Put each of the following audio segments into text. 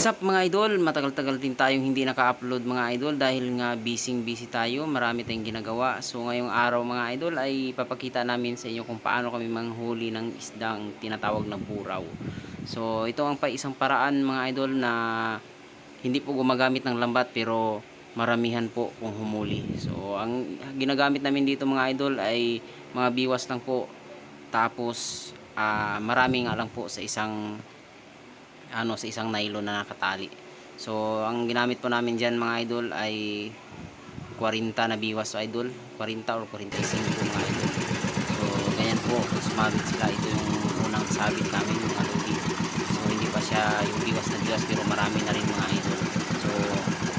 What's up mga idol? Matagal-tagal din tayong hindi naka-upload mga idol dahil nga busy tayo, marami tayong ginagawa. So ngayong araw mga idol ay papakita namin sa inyo kung paano kami manghuli ng isdang tinatawag na buraw. So ito ang isang paraan mga idol na hindi po gumagamit ng lambat pero maramihan po kung humuli. So ang ginagamit namin dito mga idol ay mga biwas lang po, tapos marami nga lang po sa isang nylon na nakatali. So ang ginamit po namin diyan mga idol ay 40 na biwas idol, 40 or 45 mga idol. So ganyan po, sumabit sila. Ito yung unang sabit namin yung alubi. So hindi pa siya yung biwas na biwas pero marami na rin mga idol. So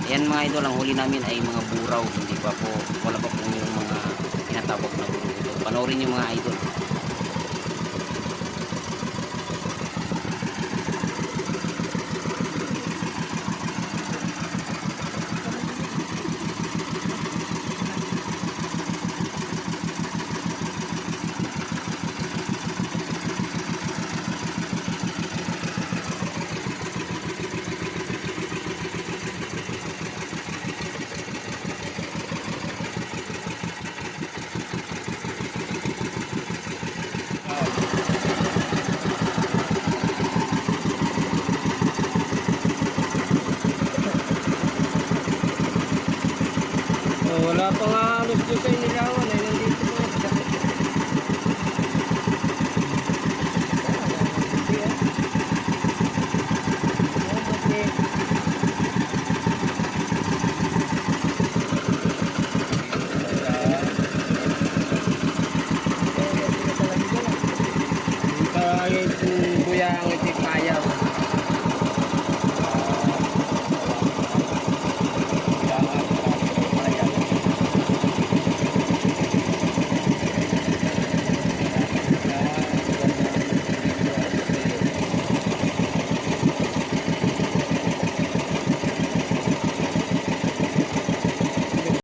ayan mga idol, ang huli namin ay mga buraw. Hindi pa po, wala pa po yung mga tinatawag na buraw. Panoorin nyo mga idol.